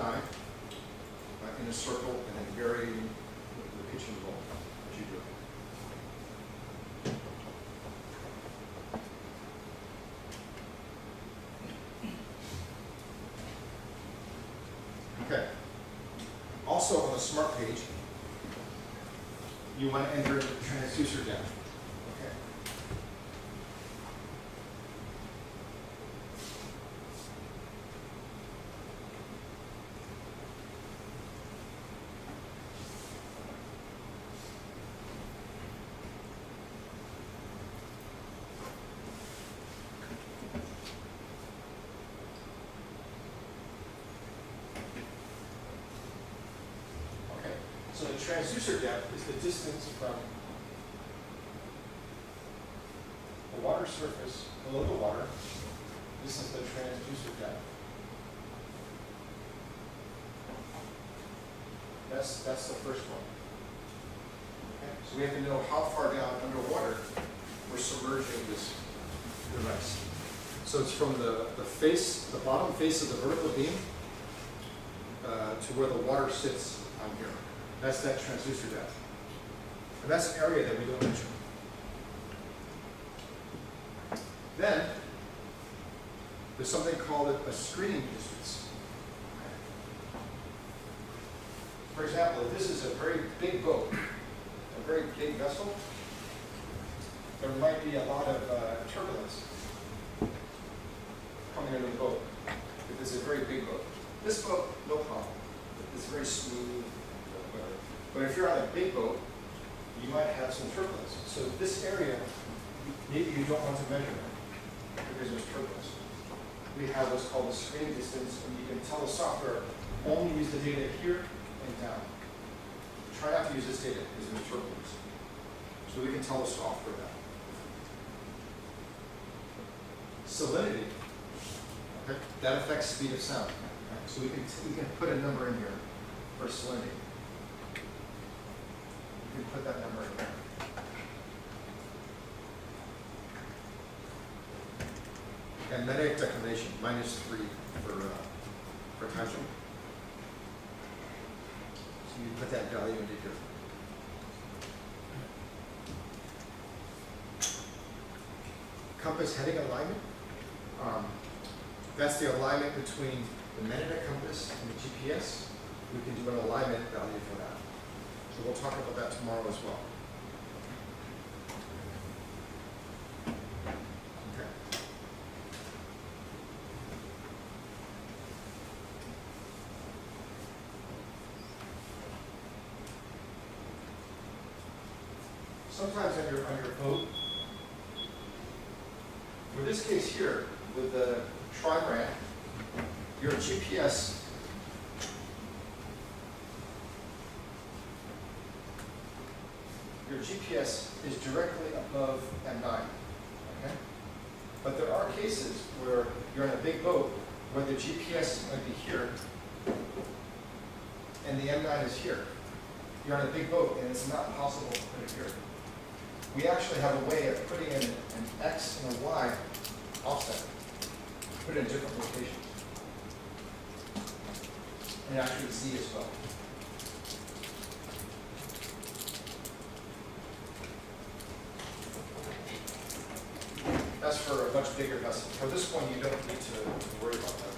9 in a circle and then vary the pitch and roll as you do it. Okay. Also on the smart page, you want to enter the transducer depth. Okay. So the transducer depth is the distance from the water surface below the water. This is the transducer depth. That's the first one. Okay? So we have to know how far down underwater we're submerging this device. So it's from the bottom face of the vertical beam to where the water sits on here. That's that transducer depth. And that's an area that we don't measure. Then, there's something called a screening distance. For example, if this is a very big boat, a very big vessel, there might be a lot of turbulence coming into the boat. If this is a very big boat. This boat, no problem. It's very smooth. But if you're on a big boat, you might have some turbulence. So this area, maybe you don't want to measure it because there's turbulence. We have what's called the screening distance, and you can tell the software only use the data here and down. Try not to use this data because there's turbulence. So we can tell the software that. Salinity, okay, that affects speed of sound. Okay? So we can put a number in here for salinity. You can put that number in there. And magnetic declination, -3 for tension. So you put that value into here. Compass heading alignment. That's the alignment between the magnetic compass and the GPS. We can do an alignment value for that. So we'll talk about that tomorrow as well. Okay. Sometimes on your boat, for this case here, with the trimaran, your GPS is directly above M9, okay? But there are cases where you're in a big boat where the GPS might be here and the M9 is here. You're on a big boat and it's not possible to put it here. We actually have a way of putting in an X and a Y offset, put it in different locations, and actually Z as well. That's for a much bigger vessel. For this one, you don't need to worry about that.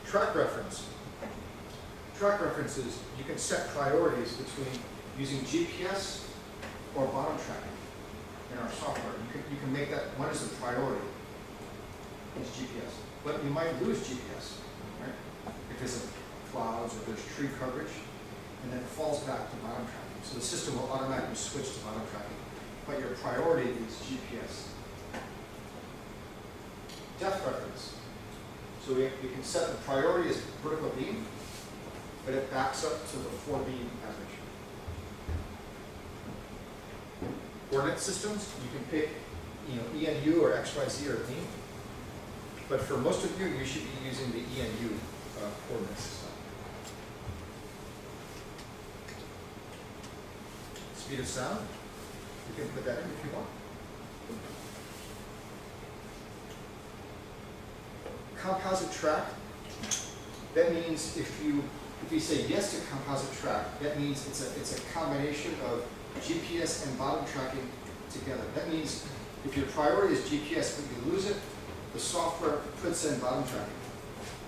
Track reference. Track references, you can set priorities between using GPS or bottom tracking in our software. You can make that, one is a priority, is GPS. But you might lose GPS, right? Because of clouds or there's tree coverage, and then it falls back to bottom tracking. So the system will automatically switch to bottom tracking. But your priority is GPS. Depth reference. So we can set the priority as vertical beam, but it backs up to the 4-beam average. Coordinate systems, you can pick ENU or XYZ or beam. But for most of you, you should be using the ENU coordinate system. Speed of sound. You can put that in if you want. Composite track. that means if you say yes to composite track, that means it's a combination of GPS and bottom tracking together. That means if your priority is GPS but you lose it, the software puts in bottom tracking.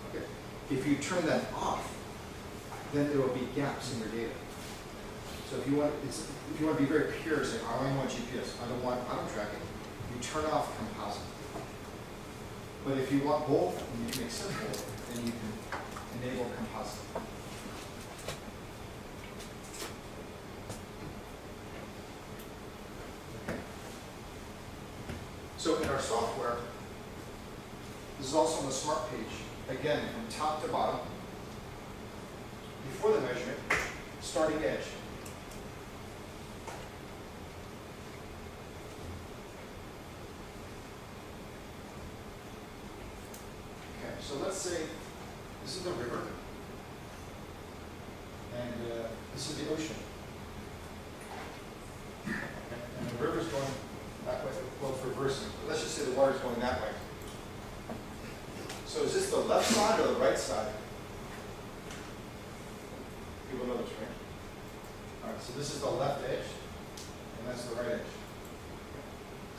Okay. If you turn that off, then there will be gaps in your data. So if you want to be very pure, say, I only want GPS, I don't want bottom tracking, you turn off composite. But if you want both, and you can accept both, then you can enable composite. Okay. So in our software, this is also on the smart page, again, from top to bottom, before the measurement, starting edge. So let's say this is the river, and this is the ocean. Okay. And the river's going that way, well, it's reversing. But let's just say the water's going that way. So is this the left side or the right side? People know which way. All right, so this is the left edge, and that's the right edge.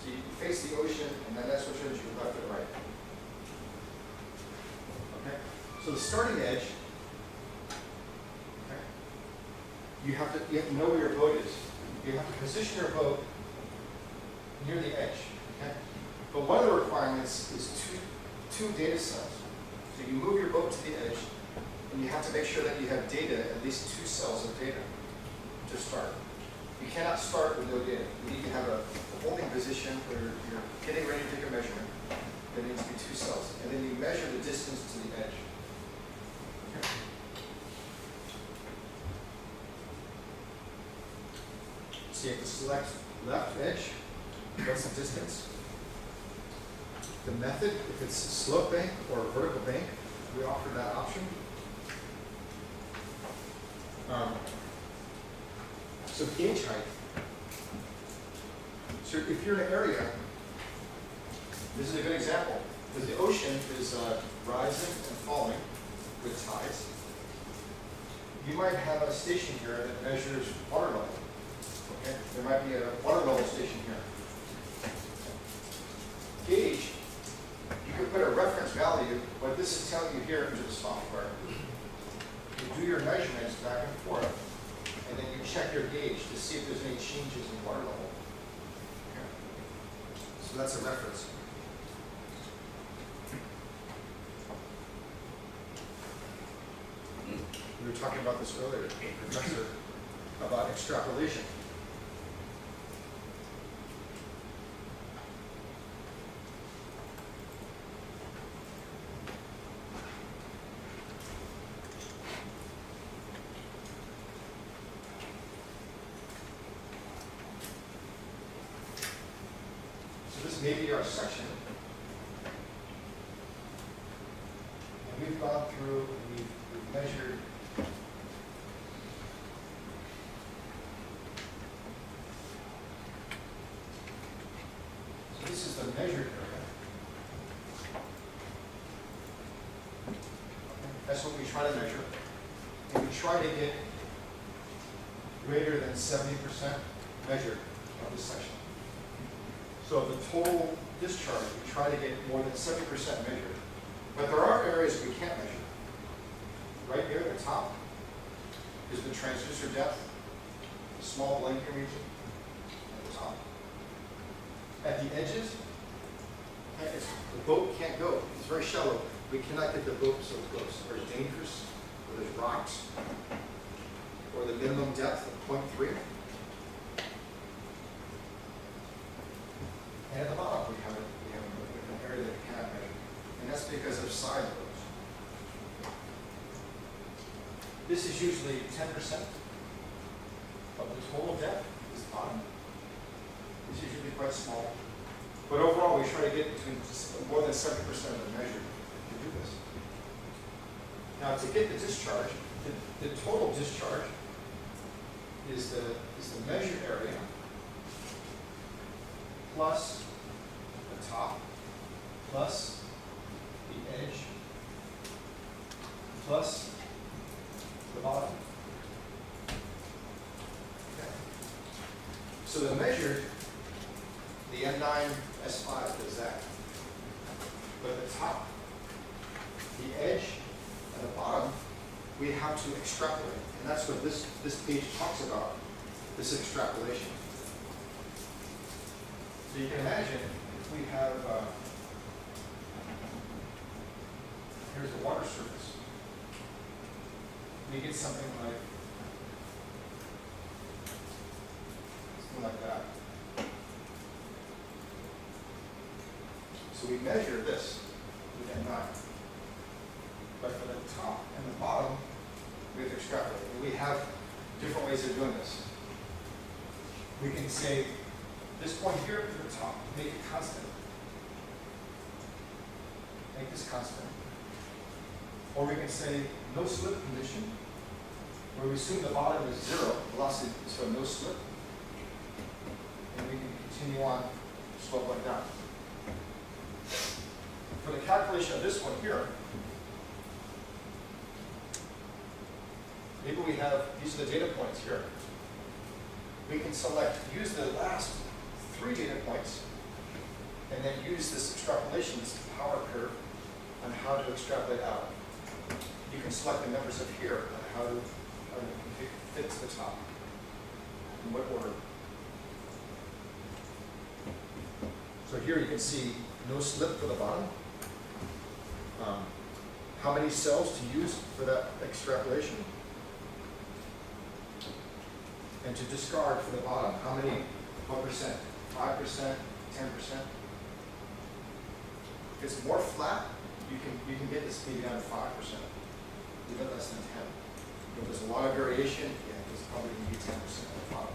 So you face the ocean, and then that's what shows you left and right. Okay. So the starting edge, okay, you have to know where your boat is. You have to position your boat near the edge. Okay. But one of the requirements is two data cells. So you move your boat to the edge, and you have to make sure that you have data, at least 2 cells of data to start. You cannot start with no data. You need to have a holding position where you're getting ready to take a measurement. There needs to be 2 cells. And then you measure the distance to the edge. Okay. So you have to select left edge. What's the distance? The method, if it's a slope bank or a vertical bank, we offer that option. So gauge height. So if you're in an area, this is a good example, because the ocean is rising and falling with tides. You might have a station here that measures water level. Okay, there might be a water level station here. Gauge, you could put a reference value. What this is telling you here into the software, you do your measurements back and forth, and then you check your gauge to see if there's any changes in water level. Okay. So that's a reference. We were talking about this earlier, Professor, about extrapolation. So this may be our section. And we've gone through, we've measured this is the measured area. That's what we try to measure. And we try to get greater than 70% measured of this section. So of the total discharge, we try to get more than 70% measured. But there are areas we can't measure. Right here at the top is the transducer depth, the small blanking region at the top. At the edges, the boat can't go. It's very shallow. We cannot get the boat so close. Or it's dangerous, or there's rocks, or the minimum depth of 0.3. And at the bottom, we have an area that we cannot measure. And that's because of side loads. This is usually 10% of the total depth is the bottom. It's usually quite small. But overall, we try to get between more than 70% of the measure to do this. Now, to get the discharge, the total discharge is the measured area plus the top plus the edge plus the bottom. Okay. So the measured, the M9 S5 does that. But at the top, the edge and the bottom, we have to extrapolate. And that's what this page talks about, this extrapolation. So you can imagine if we have, here's the water surface. We get something like that. So we measure this with M9. But for the top and the bottom, we have to extrapolate. And we have different ways of doing this. We can say this point here to the top, make it constant. Make this constant. Or we can say no slip condition, where we assume the bottom is 0, velocity, so no slip. And we can continue on, slope like that. For the calculation of this one here, maybe we have, these are the data points here. We can select, use the last 3 data points, and then use this extrapolation, this power curve, on how to extrapolate out. You can select the numbers up here on how to fit to the top. In what order? So here you can see no slip for the bottom. How many cells to use for that extrapolation? And to discard for the bottom, how many, what percent? 5%, 10%? If it's more flat, you can get this maybe down to 5%, even less than 10. If there's a lot of variation, yeah, it's probably going to be 10% at the bottom.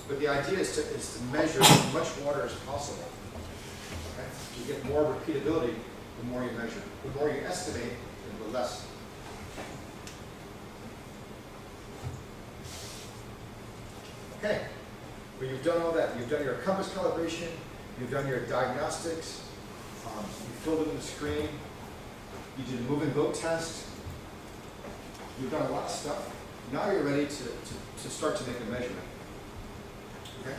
But the idea is to measure as much water as possible. Okay? You get more repeatability the more you measure. The more you estimate, the less. Okay, well, you've done all that. You've done your compass calibration, you've done your diagnostics, you filled in the screen, you did a moving boat test, you've done a lot of stuff. Now you're ready to start to make a measurement. Okay?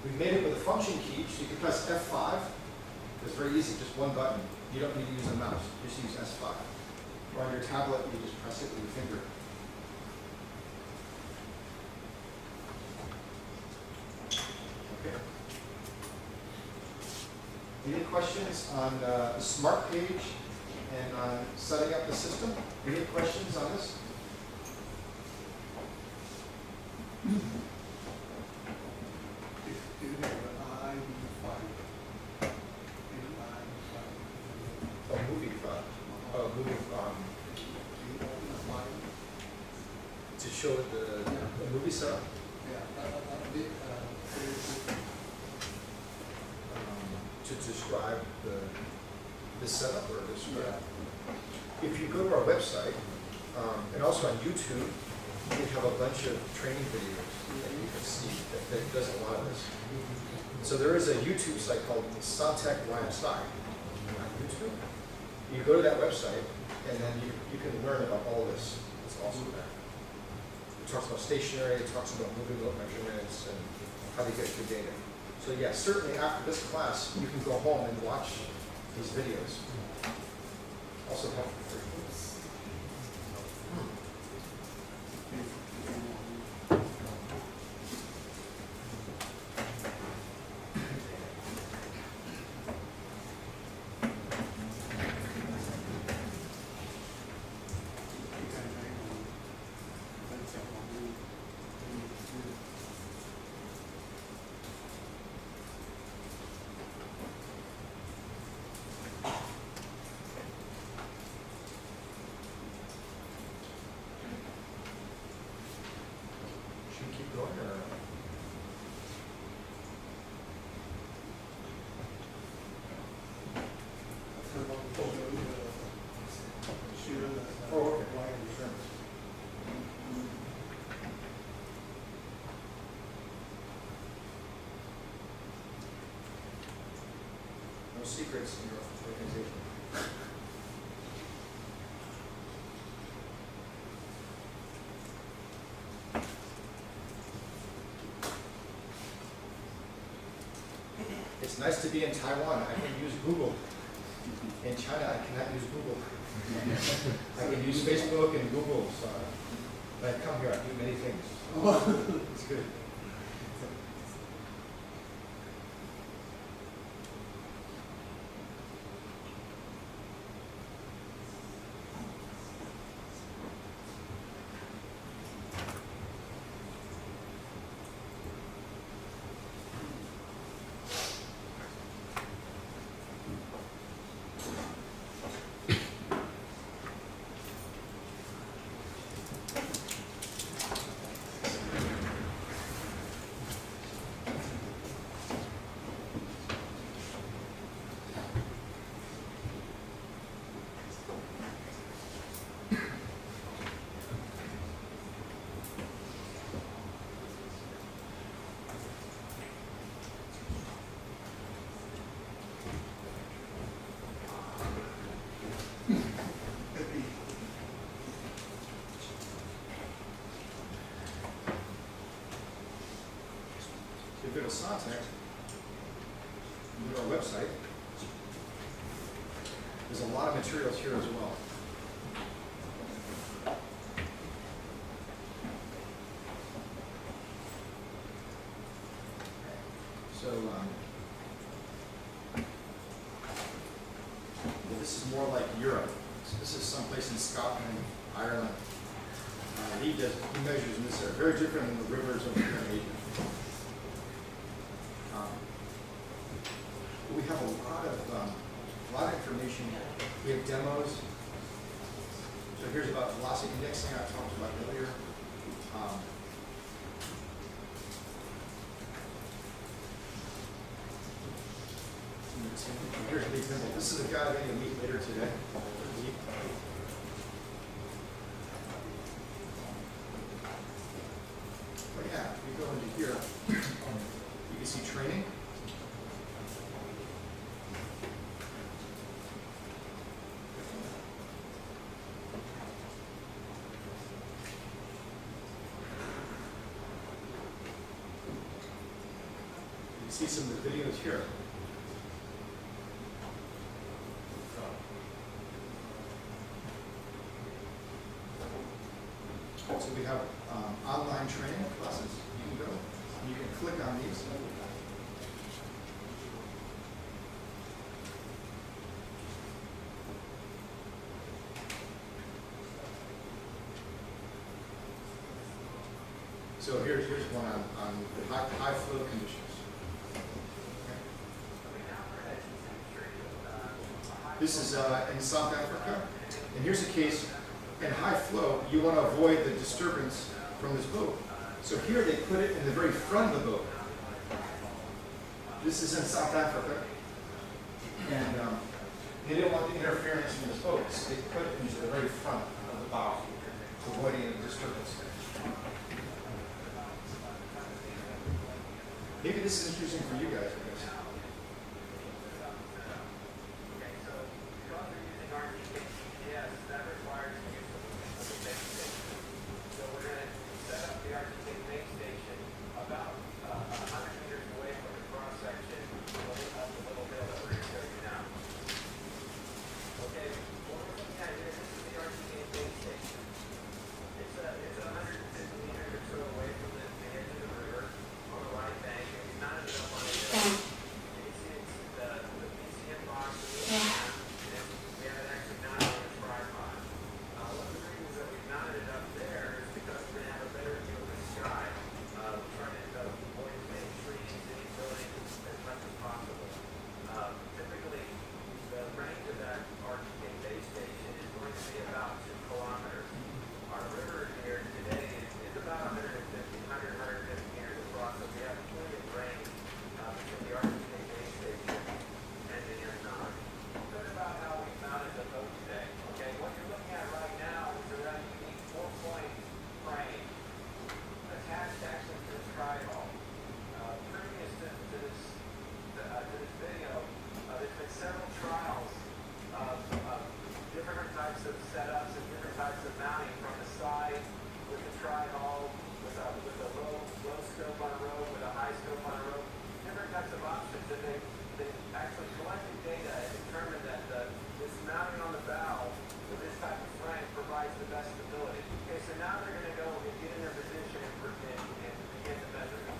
We've made it with a function key, so you can press F5. It's very easy, just one button. You don't need to use a mouse, just use S5. Or on your tablet, you just press it with your finger. Okay. Any questions on the smart page and on setting up the system? Any questions on this? To show the movie setup? To describe the setup or describe. If you go to our website, and also on YouTube, we have a bunch of training videos that you can see that does a lot of this. So there is a YouTube site called SonTek YSI on YouTube. You go to that website, and then you can learn about all this. It's also there. It talks about stationary, it talks about moving boat measurements, and how to get your data. So yeah, certainly after this class, you can go home and watch these videos. Also helpful for you. No secrets in your organization. It's nice to be in Taiwan. I can use Google. In China, I cannot use Google. I can use Facebook and Google. So when I come here, I do many things. It's good. If you go to SonTek, you go to our website, there's a lot of materials here as well. So, this is more like Europe. So this is someplace in Scotland, Ireland. He measures in this area, very different than the rivers over here in Asia. We have a lot of information. We have demos. So here's about velocity indexing I talked about earlier. Here's an example. This is a guy I'm going to meet later today. But yeah, if you go into here, you can see training. See some of the videos here. So we have online training classes. You can go. You can click on these. So here's one on high flow conditions. This is in South Africa, and here's a case in high flow. You want to avoid the disturbance from this boat. So here they put it in the very front of the boat. This is in South Africa, and they didn't want the interference from this boat, so they put it into the very front of the bow to avoid any disturbance. Maybe this is interesting for you guys, I guess. they actually collected data and determined that this mounting on the valve with this type of flange provides the best stability. Okay, so now they're going to go and get in their position and begin to measure it.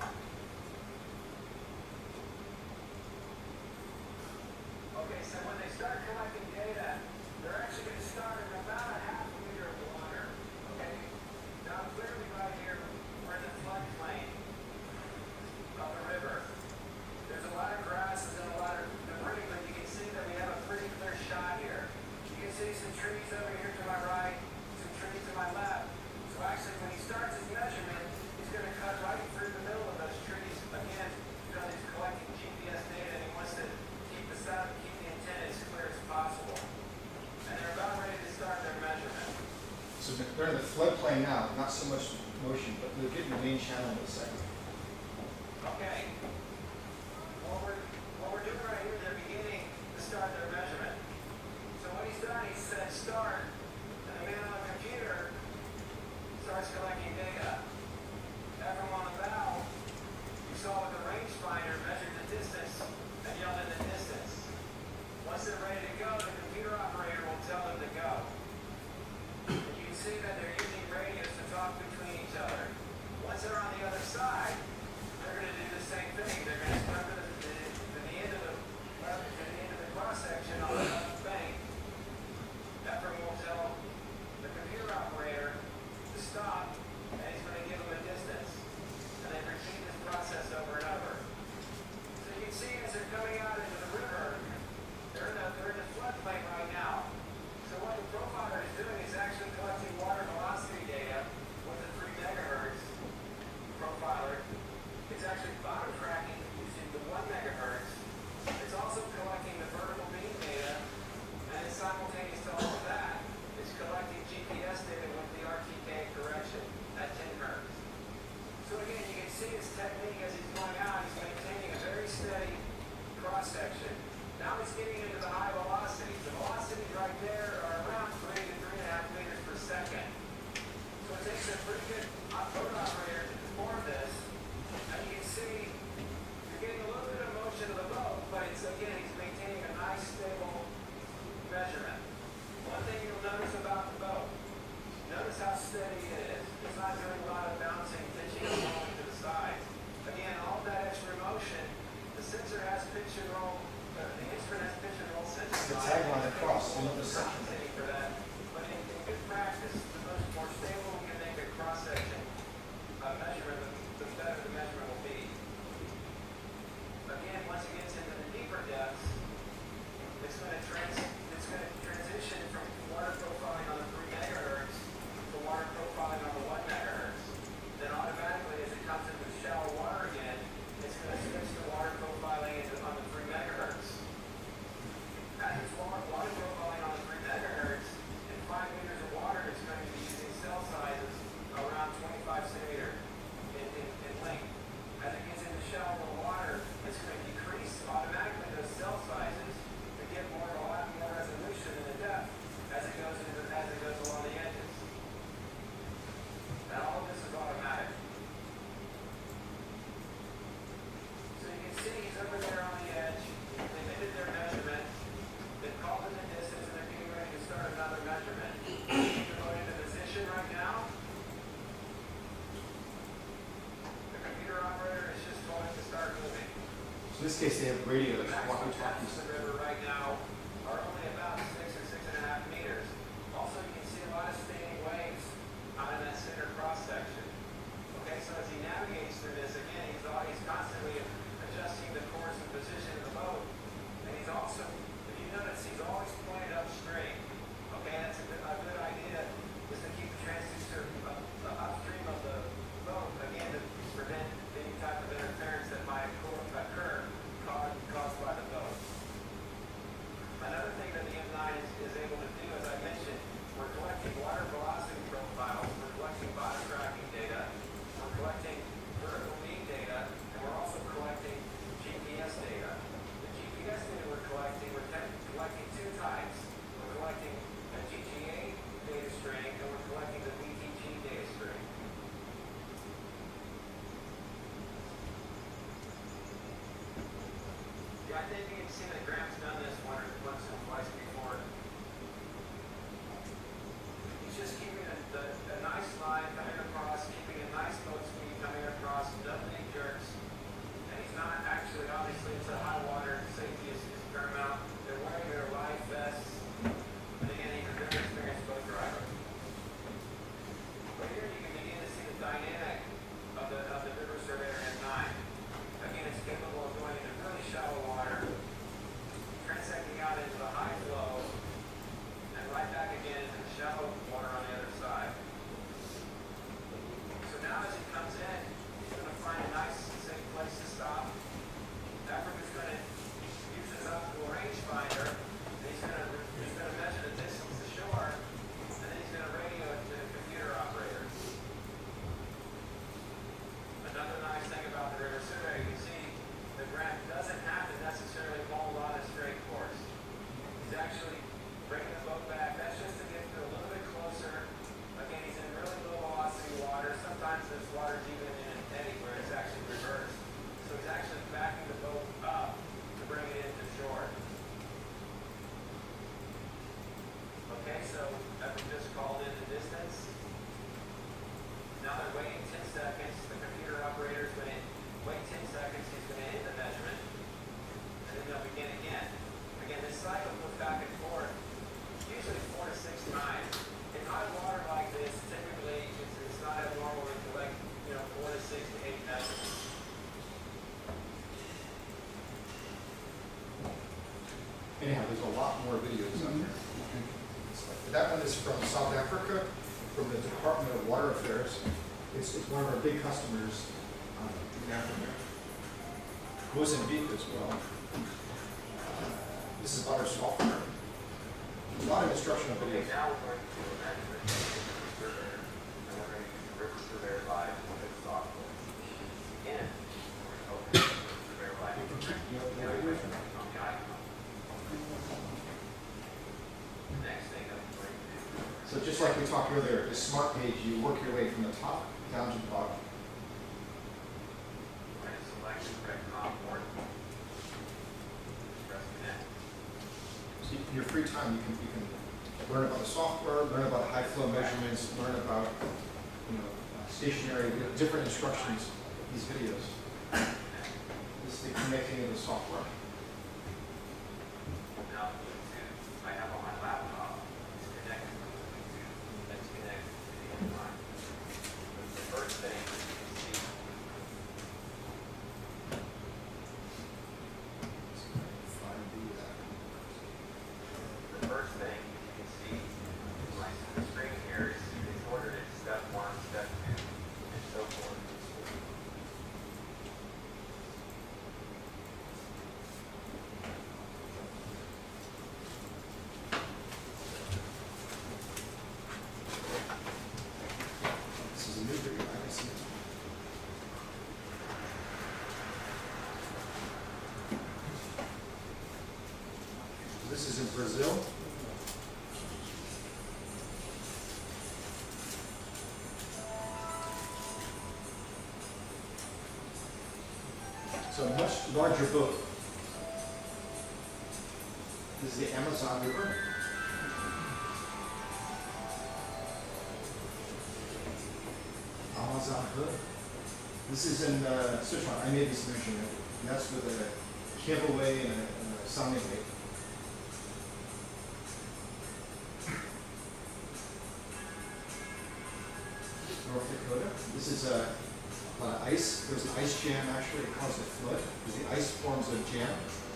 Okay, so when they start collecting data, they're actually going to start at about a half a meter of water. Okay, now clearly right here, we're in the floodplain of the river. There's a lot of grasses and a lot of debris, but you can see that we have a pretty clear shot here. You can see some trees over here to my right, some trees to my left. So actually, when he starts his measurement, he's going to cut right through the middle of those trees. Again, because he's collecting GPS data and he wants to keep the sound, keep the antenna as clear as possible. And they're about ready to start their measurement. So they're in the floodplain now, not so much motion, but they'll get in the main channel in a second. Okay. What we're doing right here, they're beginning to start their measurement. So what he's done, he said start, and the man on the computer starts collecting data. Everyone on the valve, you saw with the rangefinder, measured the distance and yelled in the distance. Once they're ready to go, the computer operator will tell them to go. And you can see that they're using radios to talk between each other. Once they're on the other side, they're going to do the same thing. They're going to start to the end of the cross section on the bank. Efren will tell the computer operator to stop, and he's going to give them a distance. And they repeat this process over and over. So you can see as they're coming out into the river, they're in the floodplain right now. So what the profiler is doing is actually collecting water velocity data with the 3 megahertz profiler. It's actually bottom tracking using the 1 megahertz. It's also collecting the vertical beam data, and it's simultaneous to all of that, it's collecting GPS data with the RTK correction at 10 hertz. So again, you can see his technique as he's going out. He's maintaining a very steady cross section. Now he's getting into the high velocities. The velocities right there are around 3 to 3.5 meters per second. So it takes a pretty good boat operator to perform this. And you can see you're getting a little bit of motion of the boat, but it's again, he's maintaining a nice stable measurement. One thing you'll notice about the boat, notice how steady it is. It's not doing a lot of bouncing, pitching, and rolling to the side. Again, all that extra motion, the sensor has pitch and roll, the instrument has pitch and roll sensors. The tagline across, you know, the section. For that. But in good practice, the more stable we can make a cross section measurement, the better the measurement will be. Again, once it gets into the deeper depths, it's going to transition from water profiling on the 3 megahertz to water profiling on the 1 megahertz. Then automatically, as it comes into shallow water again, it's going to switch to water profiling on the 3 megahertz. As it's water profiling on the 3 megahertz, in 5 meters of water, it's going to be using cell sizes around 25 centimeters in length. As it gets into shallow water, it's going to decrease automatically those cell sizes to get a lot more resolution in the depth as it goes along the edges. And all of this is automatic. So you can see he's over there on the edge. They did their measurement. They've called in the distance, and they're getting ready to start another measurement. They're going into position right now. The computer operator is just told him to start moving. So in this case, they have radio that's Maximum walkie-talkies. depths of the river right now are only about 6 or 6.5 meters. Also, you can see a lot of standing waves out in that center cross section. Okay, so as he navigates through this, again, he's constantly adjusting the course and position of the boat. And he's also, if you notice, he's always pointed upstream. Okay, that's a good idea, is to keep the transducer upstream of the boat, again, to prevent any type of interference that might occur caused by the boat. think you can see that Graham's done this once or twice before. He's just keeping a nice line coming across, keeping a nice boat speed coming across, doesn't any jerks. And he's not actually, obviously, it's a high water, safety is paramount. They're wearing their life vests. And again, he's a very experienced boat driver. But here you can begin to see the dynamic of the River Surveyor M9. Again, it's capable of going into really shallow water, transecting out into the high flow, and right back again into the shallow water on the other side. So now as he comes in, he's going to find a nice, safe place to stop. Africa's going to use his optical rangefinder, and he's going to measure the distance to shore, and then he's going to radio it to the computer operator. Another nice thing about the River Surveyor, you can see the Graham doesn't have to necessarily hold on a straight course. He's actually bringing the boat back. That's just to get to a little bit closer. Again, he's in really low velocity water. Sometimes this water's even in an eddy where it's actually reversed. So he's actually backing the boat up to bring it into shore. Okay, so that we just called in the distance. Now they're waiting 10 seconds. The computer operator's going to wait 10 seconds. He's going to hit the measurement. And then they'll begin again. Again, this cycle goes back and forth, usually 4 to 6 times. In high water like this, typically it's not abnormal to collect, 4 to 6 to 8 measurements. Anyhow, there's a lot more videos out there. That one is from South Africa, from the Department of Water Affairs. It's one of our big customers in Africa. Mozambique as well. This is about our software. A lot of instructional Okay, videos. now we're going to do a measurement of the River Surveyor, and we're going to use the River Surveyor Live with its software. Again, we're going to open the River Surveyor Live. Now we're going to on the icon. The next thing that we're going to do. So just like we talked earlier, the smart page, you work your way from the top down to the bottom. We're going to select the correct COM port. Press connect. So in your free time, you can learn about the software, learn about high flow measurements, learn about stationary, different instructions. These videos. This is the connecting of the software. Now Bluetooth, I have on my laptop, is connected to Bluetooth. Let's connect to the M9. The first thing you can see. The first thing you can see on the screen here is it's ordered in step 1, step 2, and so forth. This is a new video. I haven't seen it. This is in Brazil. So a much larger boat. This is the Amazon River. Amazon Hood. This is in Sichuan. I made this measurement. And that's with a cable way and a sounding way. North Dakota. This is a lot of ice. There's an ice jam actually. It caused a flood because the ice forms a jam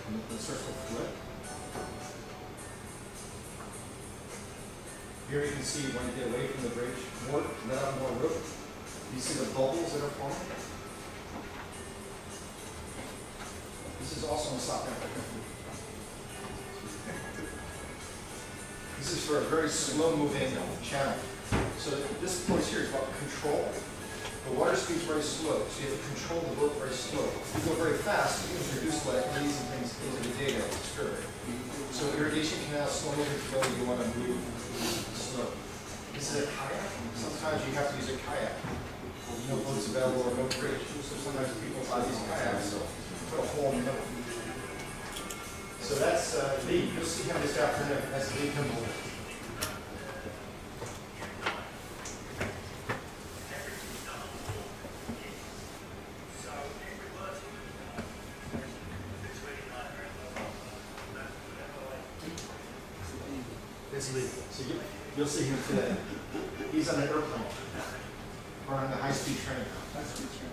and it starts to flood. Here you can see when you get away from the bridge, let out more rope. You see the bubbles that are forming. This is also in South Africa. This is for a very slow-moving channel. So this point here is about control. The water speed is very slow, so you have to control the boat very slow. If you go very fast, you introduce electricities and things into the data survey. So irrigation canals, slow-moving flow, you want to move slow. This is a kayak. Sometimes you have to use a kayak. There's no boats available or no bridge. So sometimes people buy these kayaks, so put a hole in the middle. So that's Lee. You'll see him this afternoon. That's Lee Kimball. That's Lee. So you'll see him today. He's on an airplane or on the high-speed train. High-speed train.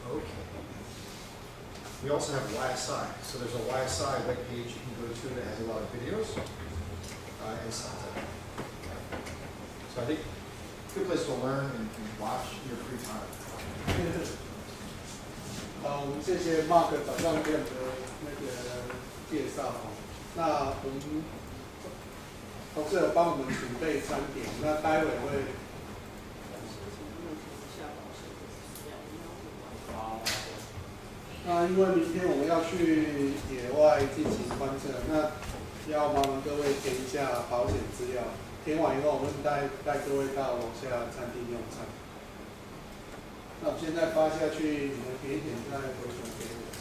Okay. We also have YSI. So there's a YSI webpage you can go to that has a lot of videos and SonTek. So I think good place to learn and watch in your free time. 好，我们谢谢 Mark 早上店的那个介绍哦。那我们同事有帮我们准备餐点，那待会会。好。那因为明天我们要去野外进行观测，那要麻烦各位填一下保险资料。填完以后，我们带各位到楼下餐厅用餐。那我们现在发下去，你们填一填，再回传给我。